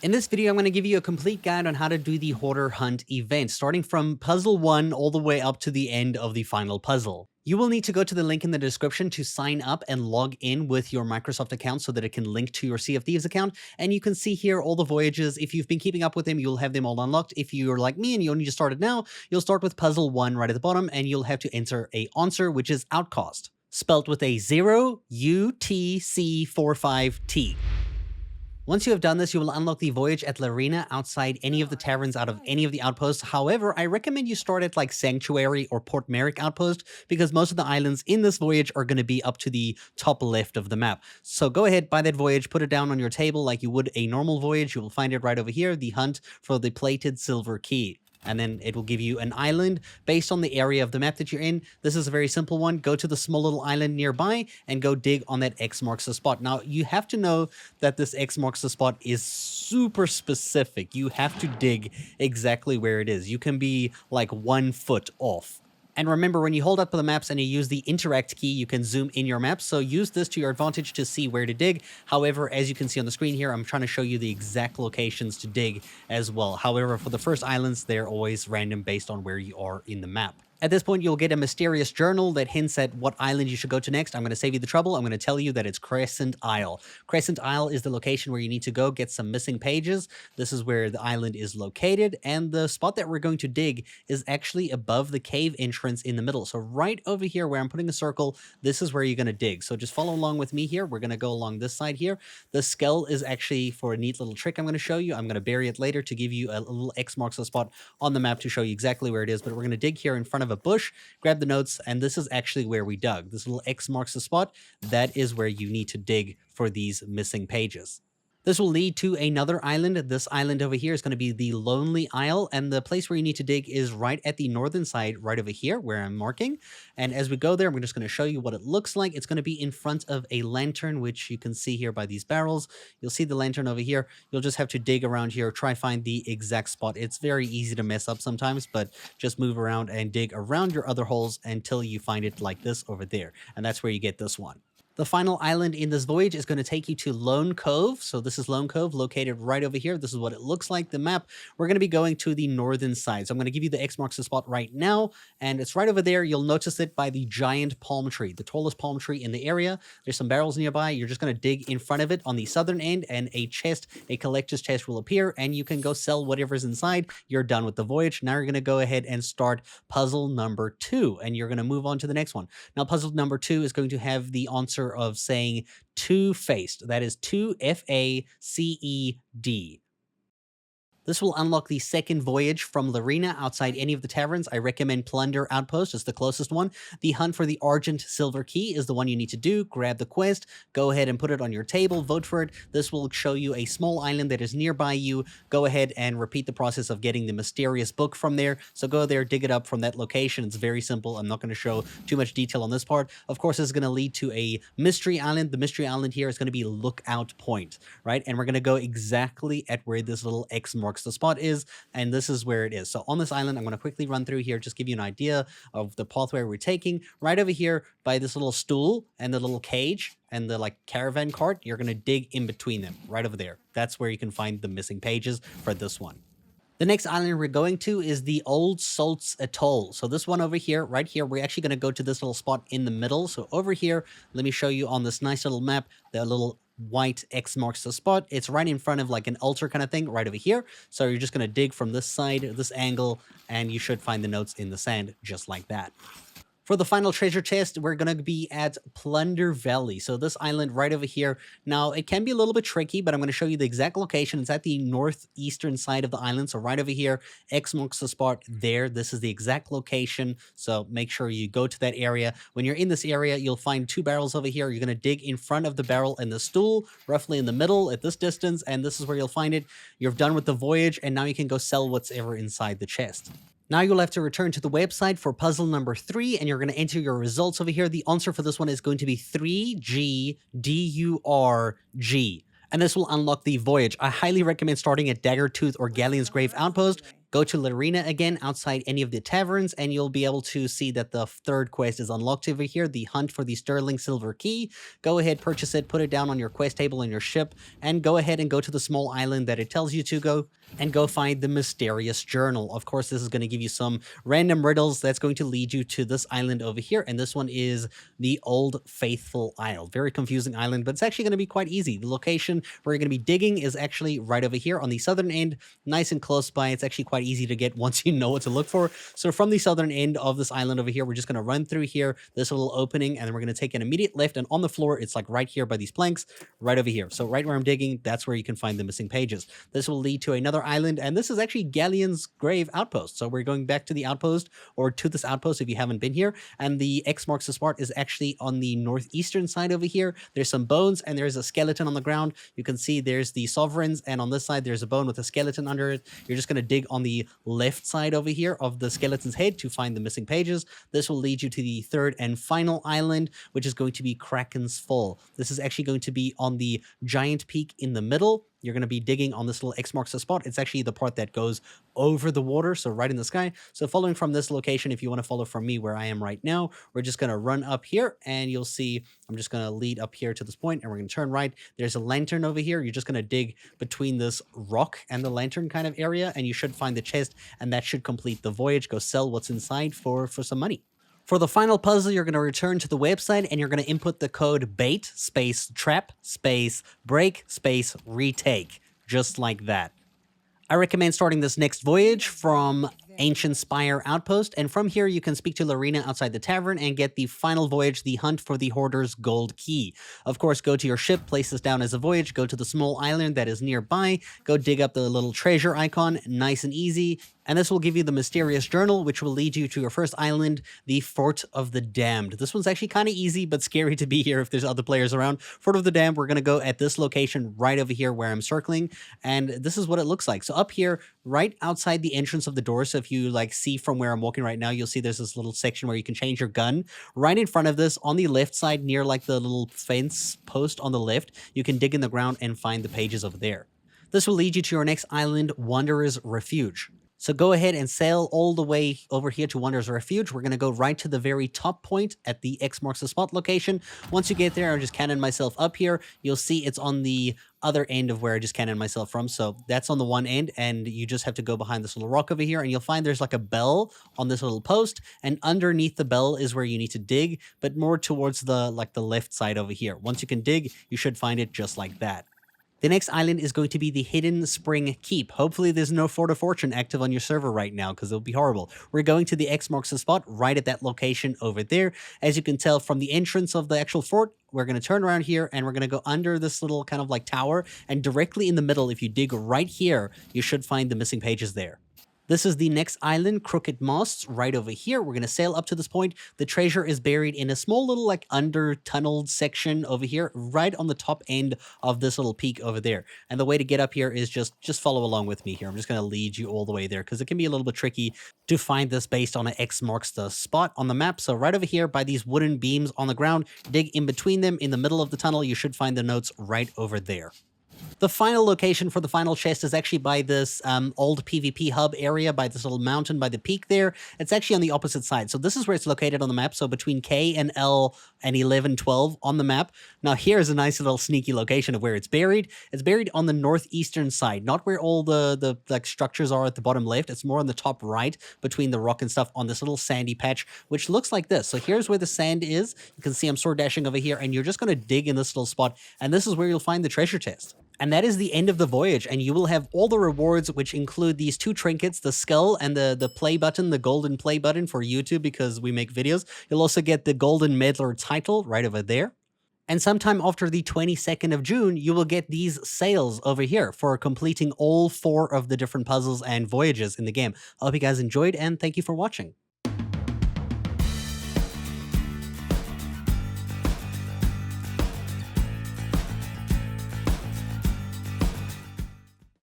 In this video, I'm going to give you a complete guide on how to do the Hoarder Hunt event, starting from puzzle 1 all the way up to the end of the final puzzle. You will need to go to the link in the description to sign up and log in with your Microsoft account so that it can link to your Sea of Thieves account. And you can see here all the voyages. If you've been keeping up with them, you'll have them all unlocked. If you're like me and you only just started now, you'll start with puzzle 1 right at the bottom and you'll have to enter a answer, which is outcast, spelt with a 0 UTC45T. Once you have done this, you will unlock the Voyage at Larina outside any of the taverns out of any of the outposts. However, I recommend you start at like Sanctuary or Port Merrick outpost because most of the islands in this Voyage are going to be up to the top left of the map. So go ahead, buy that Voyage, put it down on your table like you would a normal Voyage. You will find it right over here, the hunt for the plated silver key. And then it will give you an island based on the area of the map that you're in. This is a very simple one. Go to the small little island nearby and go dig on that X marks the spot. Now, you have to know that this X marks the spot is super specific. You have to dig exactly where it is. You can be like 1 foot off. And remember, when you hold up the maps and you use the interact key, you can zoom in your maps. So use this to your advantage to see where to dig. However, as you can see on the screen here, I'm trying to show you the exact locations to dig as well. However, for the first islands, they're always random based on where you are in the map. At this point, you'll get a mysterious journal that hints at what island you should go to next. I'm going to save you the trouble. I'm going to tell you that it's Crescent Isle. Crescent Isle is the location where you need to go get some missing pages. This is where the island is located, and the spot that we're going to dig is actually above the cave entrance in the middle. So right over here where I'm putting a circle, this is where you're going to dig. So just follow along with me here. We're going to go along this side here. The skull is actually for a neat little trick I'm going to show you. I'm going to bury it later to give you a little X marks the spot on the map to show you exactly where it is, but we're going to dig here in front of a bush, grab the notes, and this is actually where we dug. This little X marks the spot. That is where you need to dig for these missing pages. This will lead to another island. This island over here is going to be the Lonely Isle, and the place where you need to dig is right at the northern side, right over here where I'm marking. And as we go there, I'm just going to show you what it looks like. It's going to be in front of a lantern, which you can see here by these barrels. You'll see the lantern over here. You'll just have to dig around here, try find the exact spot. It's very easy to mess up sometimes, but just move around and dig around your other holes until you find it like this over there. And that's where you get this one. The final island in this voyage is going to take you to Lone Cove. So this is Lone Cove located right over here. This is what it looks like, the map. We're going to be going to the northern side. So I'm going to give you the X marks the spot right now. And it's right over there. You'll notice it by the giant palm tree, the tallest palm tree in the area. There's some barrels nearby. You're just going to dig in front of it on the southern end, and a chest, a collector's chest will appear, and you can go sell whatever's inside. You're done with the voyage. Now you're going to go ahead and start puzzle number 2, and you're going to move on to the next one. Now puzzle number 2 is going to have the answer of saying two-faced. That is 2FACED. This will unlock the second voyage from Larina outside any of the taverns. I recommend Plunder Outpost. It's the closest one. The hunt for the Argent silver key is the one you need to do. Grab the quest, go ahead and put it on your table, vote for it. This will show you a small island that is nearby you. Go ahead and repeat the process of getting the mysterious book from there. So go there, dig it up from that location. It's very simple. I'm not going to show too much detail on this part. Of course, this is going to lead to a mystery island. The mystery island here is going to be Lookout Point, right? And we're going to go exactly at where this little X marks the spot is, and this is where it is. So on this island, I'm going to quickly run through here, just give you an idea of the pathway we're taking. Right over here by this little stool and the little cage and the like caravan cart, you're going to dig in between them right over there. That's where you can find the missing pages for this one. The next island we're going to is the Old Salts Atoll. So this one over here, right here, we're actually going to go to this little spot in the middle. So over here, let me show you on this nice little map, the little white X marks the spot. It's right in front of like an altar kind of thing right over here. So you're just going to dig from this side, this angle, and you should find the notes in the sand just like that. For the final treasure chest, we're going to be at Plunder Valley. So this island right over here. Now, it can be a little bit tricky, but I'm going to show you the exact location. It's at the northeastern side of the island. So right over here, X marks the spot there. This is the exact location. So make sure you go to that area. When you're in this area, you'll find 2 barrels over here. You're going to dig in front of the barrel and the stool, roughly in the middle at this distance. And this is where you'll find it. You're done with the voyage, and now you can go sell whatever inside the chest. Now you'll have to return to the website for puzzle number 3, and you're going to enter your results over here. The answer for this one is going to be 3GDURG. And this will unlock the Voyage. I highly recommend starting at Daggertooth or Galleon's Grave Outpost. Go to Larina again outside any of the taverns, and you'll be able to see that the third quest is unlocked over here, the hunt for the sterling silver key. Go ahead, purchase it, put it down on your quest table in your ship, and go ahead and go to the small island that it tells you to go, and go find the mysterious journal. Of course, this is going to give you some random riddles that's going to lead you to this island over here, and this one is the Old Faithful Isle. Very confusing island, but it's actually going to be quite easy. The location where you're going to be digging is actually right over here on the southern end, nice and close by. It's actually quite easy to get once you know what to look for. So from the southern end of this island over here, we're just going to run through here, this little opening, and then we're going to take an immediate left, and on the floor, it's like right here by these planks, right over here. So right where I'm digging, that's where you can find the missing pages. This will lead to another island, and this is actually Galleon's Grave Outpost. So we're going back to the outpost, or to this outpost if you haven't been here, and the X marks the spot is actually on the northeastern side over here. There's some bones, and there's a skeleton on the ground. You can see there's the sovereigns, and on this side, there's a bone with a skeleton under it. You're just going to dig on the left side over here of the skeleton's head to find the missing pages. This will lead you to the third and final island, which is going to be Kraken's Fall. This is actually going to be on the giant peak in the middle. You're going to be digging on this little X marks the spot. It's actually the part that goes over the water, so right in the sky. So following from this location, if you want to follow from me where I am right now, we're just going to run up here, and you'll see I'm just going to lead up here to this point, and we're going to turn right. There's a lantern over here. You're just going to dig between this rock and the lantern kind of area, and you should find the chest, and that should complete the voyage. Go sell what's inside for some money. For the final puzzle, you're going to return to the website, and you're going to input the code BAIT space trap space break space retake, just like that. I recommend starting this next voyage from Ancient Spire Outpost, and from here you can speak to Larina outside the tavern and get the final voyage, the hunt for the Hoarder's gold key. Of course, go to your ship, place this down as a voyage, go to the small island that is nearby, go dig up the little treasure icon, nice and easy, and this will give you the mysterious journal, which will lead you to your first island, the Fort of the Damned. This one's actually kind of easy, but scary to be here if there's other players around. Fort of the Damned, we're going to go at this location right over here where I'm circling, and this is what it looks like. So up here, right outside the entrance of the door, so if you like see from where I'm walking right now, you'll see there's this little section where you can change your gun. Right in front of this, on the left side, near like the little fence post on the left, you can dig in the ground and find the pages over there. This will lead you to your next island, Wanderer's Refuge. So go ahead and sail all the way over here to Wanderer's Refuge. We're going to go right to the very top point at the X marks the spot location. Once you get there, I'll just cannon myself up here. You'll see it's on the other end of where I just cannoned myself from. So that's on the one end, and you just have to go behind this little rock over here, and you'll find there's like a bell on this little post, and underneath the bell is where you need to dig, but more towards the left side over here. Once you can dig, you should find it just like that. The next island is going to be the Hidden Spring Keep. Hopefully there's no Fort of Fortune active on your server right now, because it'll be horrible. We're going to the X marks the spot right at that location over there. As you can tell from the entrance of the actual fort, we're going to turn around here, and we're going to go under this little kind of like tower, and directly in the middle, if you dig right here, you should find the missing pages there. This is the next island, Crooked Masts, right over here. We're going to sail up to this point. The treasure is buried in a small little like under-tunneled section over here, right on the top end of this little peak over there. And the way to get up here is just follow along with me here. I'm just going to lead you all the way there, because it can be a little bit tricky to find this based on an X marks the spot on the map. So right over here by these wooden beams on the ground, dig in between them in the middle of the tunnel. You should find the notes right over there. The final location for the final chest is actually by this old PvP hub area, by this little mountain by the peak there. It's actually on the opposite side. So this is where it's located on the map. So between K and L and 11, 12 on the map. Now here's a nice little sneaky location of where it's buried. It's buried on the northeastern side, not where all the like structures are at the bottom left. It's more on the top right between the rock and stuff on this little sandy patch, which looks like this. So here's where the sand is. You can see I'm sword dashing over here, and you're just going to dig in this little spot, and this is where you'll find the treasure chest. And that is the end of the voyage, and you will have all the rewards, which include these two trinkets, the skull and the play button, the golden play button for YouTube, because we make videos. You'll also get the golden meddler title right over there. And sometime after the 22nd of June, you will get these sales over here for completing all 4 of the different puzzles and voyages in the game. I hope you guys enjoyed, and thank you for watching.